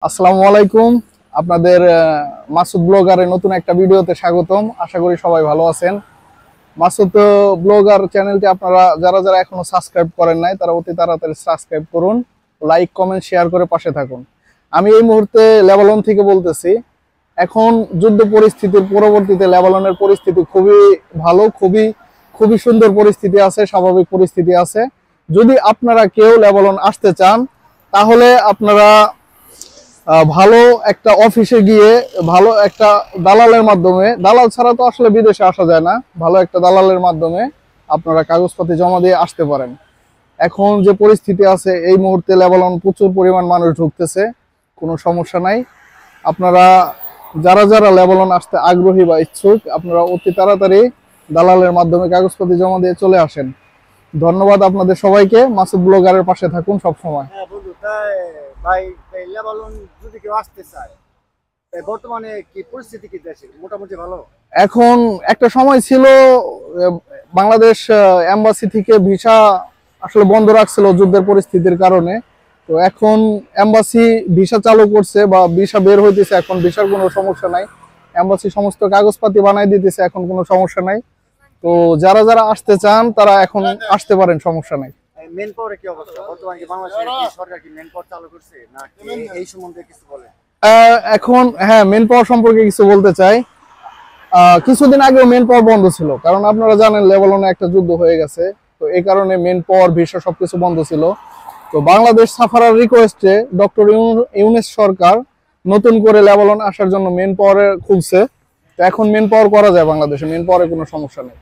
আসসালামু আলাইকুম। আপনাদের মাসুদ ব্লগারের নতুন একটা ভিডিওতে স্বাগতম। আশা করি সবাই ভালো আছেন। মাসুদ ব্লগার চ্যানেলটি আপনারা যারা যারা এখনো সাবস্ক্রাইব করেন নাই তারা অতি তাড়াতাড়ি সাবস্ক্রাইব করুন, লাইক কমেন্ট শেয়ার করে পাশে থাকুন। আমি এই মুহূর্তে লেবানন থেকে বলতেছি। এখন যুদ্ধ পরিস্থিতির পরবর্তীতে লেবাননের পরিস্থিতি খুবই ভালো, খুবই খুবই সুন্দর পরিস্থিতি আছে, স্বাভাবিক পরিস্থিতি আছে। যদি আপনারা কেউ লেবানন আসতে চান তাহলে আপনারা ভালো একটা অফিসে গিয়ে ভালো একটা দালালের মাধ্যমে, দালাল ছাড়া তো আসলে বিদেশে আসা যায় না, ভালো একটা দালালের মাধ্যমে আপনারা কাগজপাতি জমা দিয়ে আসতে পারেন। এখন যে পরিস্থিতি আছে এই মুহূর্তে লেবানন প্রচুর পরিমাণ মানুষ ঢুকতেছে, কোনো সমস্যা নাই। আপনারা যারা যারা লেবানন আসতে আগ্রহী বা ইচ্ছুক আপনারা অতি তাড়াতাড়ি দালালের মাধ্যমে কাগজপাতি জমা দিয়ে চলে আসেন। ধন্যবাদ আপনাদের সবাইকে। মাসুদ ব্লগারের পাশে থাকুন সব সময়। হ্যাঁ বন্ধু, তাই ভাই লেবানন যদি কেউ আসতে চায়, তাই বর্তমানে কি পরিস্থিতি কি দেশে মোটামুটি ভালো? এখন একটা সময় ছিল বাংলাদেশ এম্বাসি থেকে ভিসা আসলে বন্ধ রাখছিল যুদ্ধের পরিস্থিতির কারণে। তো এখন এম্বাসি ভিসা চালু করছে বা ভিসা বের হইতেছে, এখন ভিসার কোনো সমস্যা নাই। এম্বাসি সমস্ত কাগজপাতি বানাই দিতেছে, এখন কোনো সমস্যা নাই। তো যারা যারা আসতে চান তারা এখন আসতে পারেন, সমস্যা নাই। মেন পাওয়ারে কি অবস্থা বর্তমানে? কি বাংলাদেশের কি সরকার কি মেন পাওয়ার চালু করছে না এই সম্বন্ধে কিছু বলে? এখন হ্যাঁ, মেন পাওয়ার সম্পর্কে কিছু বলতে চাই। কিছুদিন আগেও মেন পাওয়ার বন্ধ ছিল, কারণ আপনারা জানেন লেবাননে একটা যুদ্ধ হয়ে গেছে। তো এই কারণে মেন পাওয়ার ভিসা সবকিছু বন্ধ ছিল। তো বাংলাদেশ সাফারার রিকোয়েস্টে ডক্টর ইউনূস সরকার নতুন করে লেবানন আসার জন্য মেন পাওয়ারে খুলছে। তো এখন মেন পাওয়ার করা যায়, বাংলাদেশে মেন পাওয়ারে কোনো সমস্যা নেই।